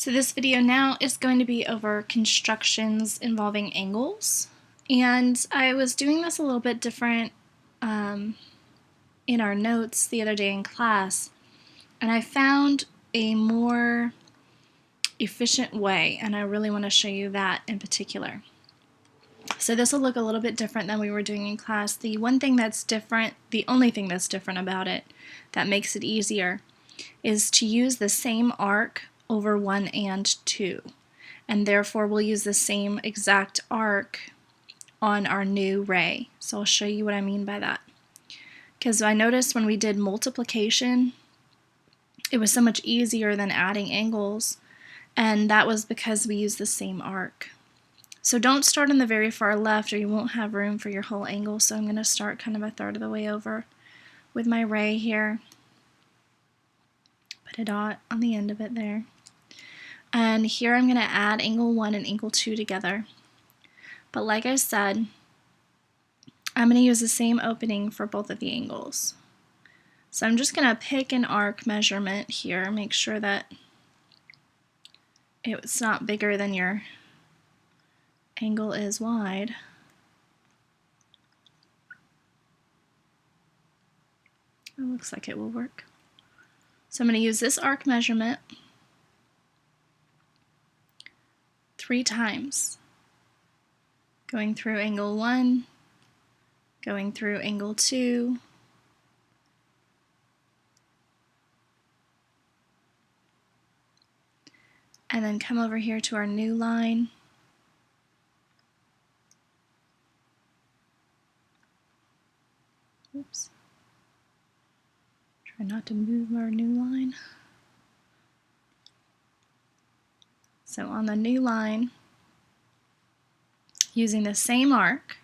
So this video now is going to be over constructions involving angles. And I was doing this a little bit different in our notes the other day in class, and I found a more efficient way, and I really want to show you that in particular. So this will look a little bit different than we were doing in class. The one thing that's different, the only thing that's different about it that makes it easier, is to use the same arc over 1 and 2. And therefore we'll use the same exact arc on our new ray. So I'll show you what I mean by that. Because I noticed when we did multiplication, it was so much easier than adding angles, and that was because we used the same arc. So don't start on the very far left or you won't have room for your whole angle. So I'm going to start kind of a third of the way over with my ray here. Put a dot on the end of it there. And here I'm going to add angle 1 and angle 2 together. But like I said, I'm going to use the same opening for both of the angles. So I'm just going to pick an arc measurement here, make sure that it's not bigger than your angle is wide. It looks like it will work. So I'm going to use this arc measurement 3 times, going through angle 1, going through angle 2, and then come over here to our new line. Oops. Try not to move our new line. So on the new line, using the same arc,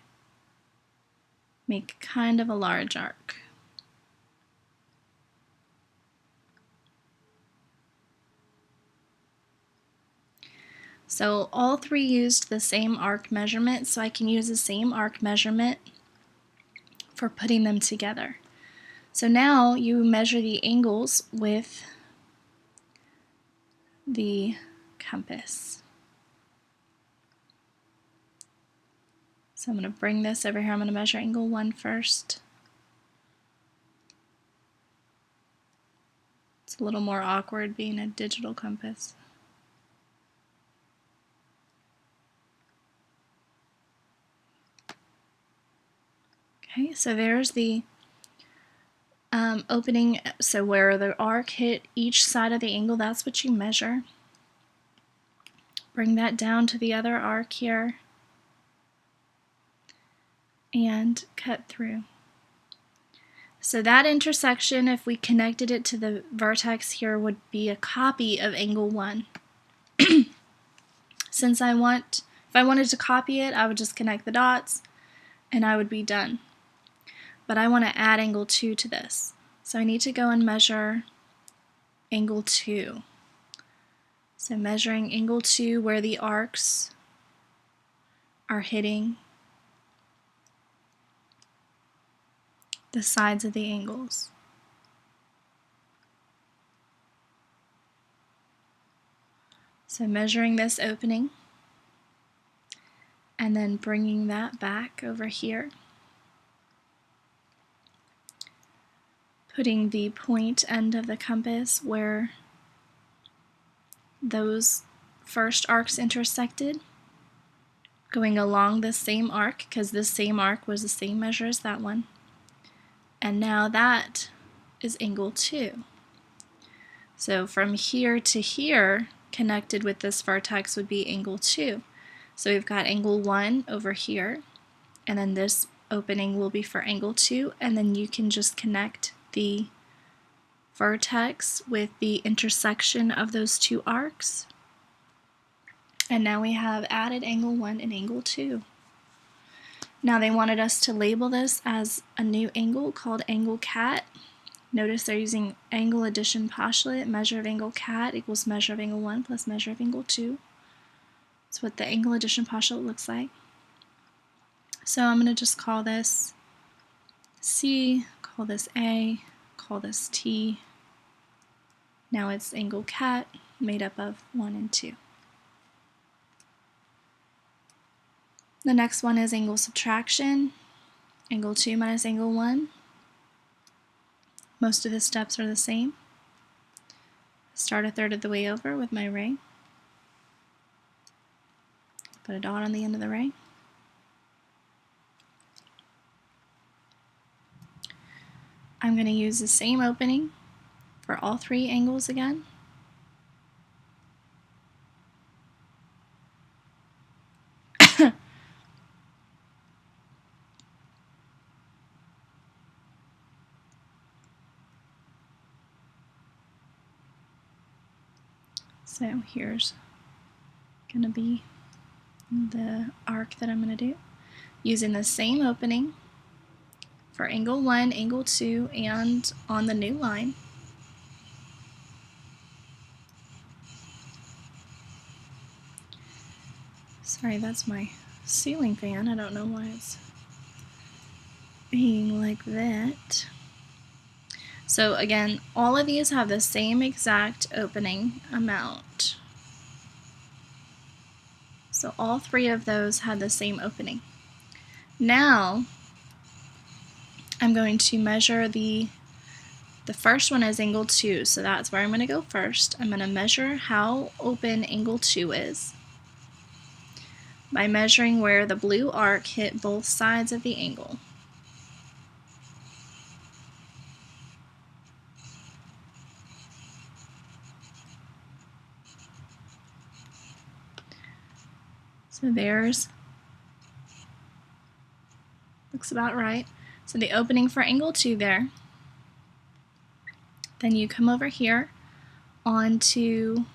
make kind of a large arc. So all 3 used the same arc measurement, so I can use the same arc measurement for putting them together. So now you measure the angles with the compass. So I'm going to bring this over here. I'm going to measure angle 1 first. It's a little more awkward being a digital compass. Okay, so there's the opening, so where the arc hit each side of the angle, that's what you measure. Bring that down to the other arc here and cut through. So that intersection, if we connected it to the vertex here, would be a copy of angle 1. Since if I wanted to copy it, I would just connect the dots and I would be done. But I want to add angle 2 to this. So I need to go and measure angle 2. So measuring angle 2 where the arcs are hitting the sides of the angles. So measuring this opening and then bringing that back over here. Putting the point end of the compass where those first arcs intersected, going along the same arc because this same arc was the same measure as that one. And now that is angle 2. So from here to here, connected with this vertex would be angle 2. So we've got angle 1 over here, and then this opening will be for angle 2, and then you can just connect the vertex with the intersection of those 2 arcs. And now we have added angle 1 and angle 2. Now they wanted us to label this as a new angle called angle cat. Notice they're using angle addition postulate. Measure of angle cat equals measure of angle 1 plus measure of angle 2. That's what the angle addition postulate looks like. So I'm going to just call this C, call this A, call this T. Now it's angle cat. made up of 1 and 2. The next one is angle subtraction, angle 2 minus angle 1. Most of the steps are the same. Start a third of the way over with my ray. Put a dot on the end of the ray. I'm going to use the same opening for all 3 angles again. So here's going to be the arc that I'm going to do, using the same opening for angle 1, angle 2, and on the new line. Sorry, that's my ceiling fan. I don't know why it's being like that. So again, all of these have the same exact opening amount. So all 3 of those had the same opening. Now I'm going to measure the first one is angle 2, so that's where I'm going to go first. I'm going to measure how open angle 2 is by measuring where the blue arc hit both sides of the angle. So there's, looks about right. So the opening for angle 2 there. Then you come over here onto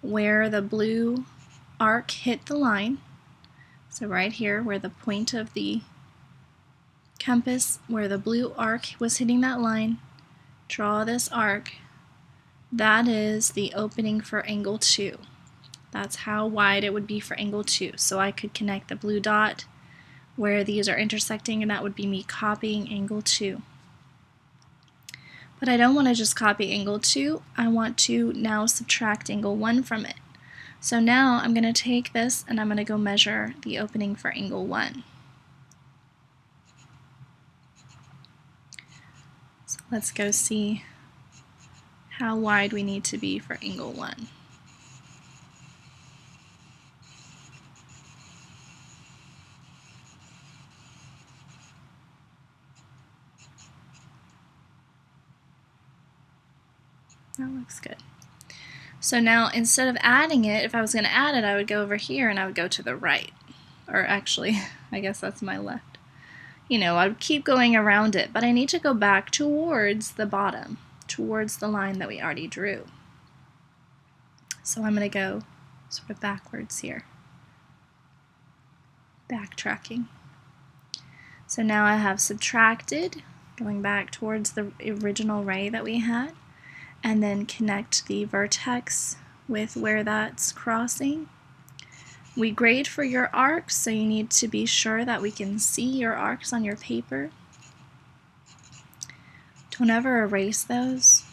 where the blue arc hit the line. So right here where the point of the compass, where the blue arc was hitting that line, draw this arc. That is the opening for angle 2. That's how wide it would be for angle 2. So I could connect the blue dot where these are intersecting, and that would be me copying angle 2. But I don't want to just copy angle 2. I want to now subtract angle 1 from it. So now I'm going to take this and I'm going to go measure the opening for angle 1. So let's go see how wide we need to be for angle 1. That looks good. So now instead of adding it, if I was going to add it, I would go over here and I would go to the right. Or actually, I guess that's my left. You know, I would keep going around it, but I need to go back towards the bottom, towards the line that we already drew. So I'm going to go sort of backwards here. Backtracking. So now I have subtracted, going back towards the original ray that we had, and then connect the vertex with where that's crossing. We grade for your arcs, so you need to be sure that we can see your arcs on your paper. Don't ever erase those.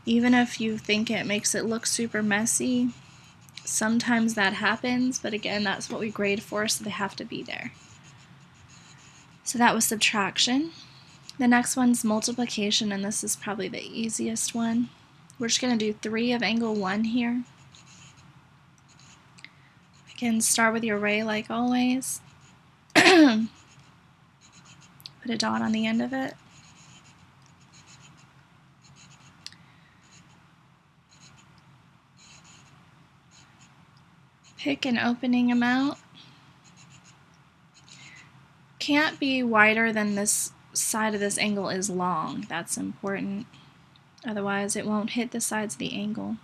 Even if you think it makes it look super messy, sometimes that happens, but again, that's what we grade for, so they have to be there. So that was subtraction. The next one's multiplication, and this is probably the easiest one. We're just going to do 3 of angle 1 here. Again, start with your ray like always. Put a dot on the end of it. Pick an opening amount. Can't be wider than this side of this angle is long. That's important. Otherwise it won't hit the sides of the angle.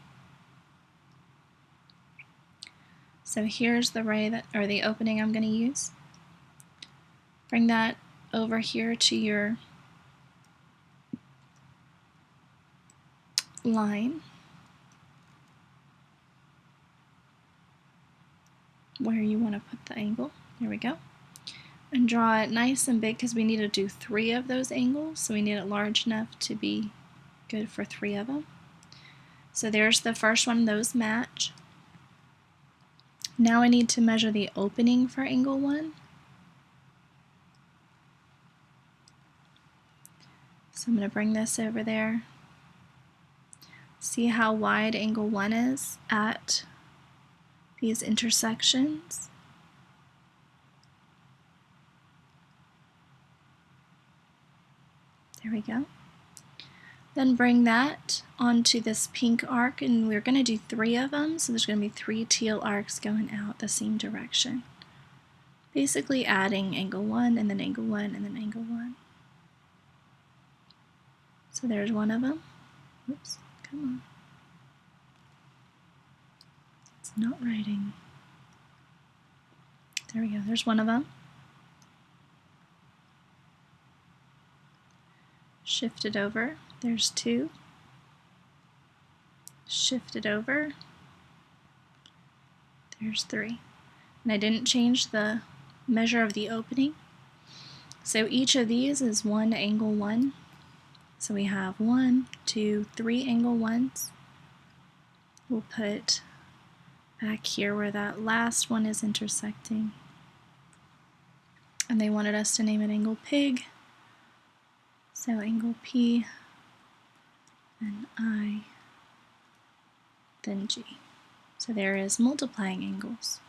So here's the ray that, or the opening I'm going to use. Bring that over here to your line where you want to put the angle. There we go. And draw it nice and big because we need to do 3 of those angles, so we need it large enough to be good for 3 of them. So there's the first one, those match. Now I need to measure the opening for angle 1. So I'm going to bring this over there. See how wide angle 1 is at these intersections. There we go. Then bring that onto this pink arc, and we're going to do 3 of them, so there's going to be 3 teal arcs going out the same direction. Basically adding angle 1 and then angle 1 and then angle 1. So there's one of them. Oops, come on. It's not writing. There we go, there's one of them. Shift it over, there's 2. Shift it over, there's 3. And I didn't change the measure of the opening. So each of these is 1 angle 1. So we have 1, 2, 3 angle 1s. We'll put back here where that last one is intersecting. And they wanted us to name it angle pig. So angle P, then I, then G. So there is multiplying angles.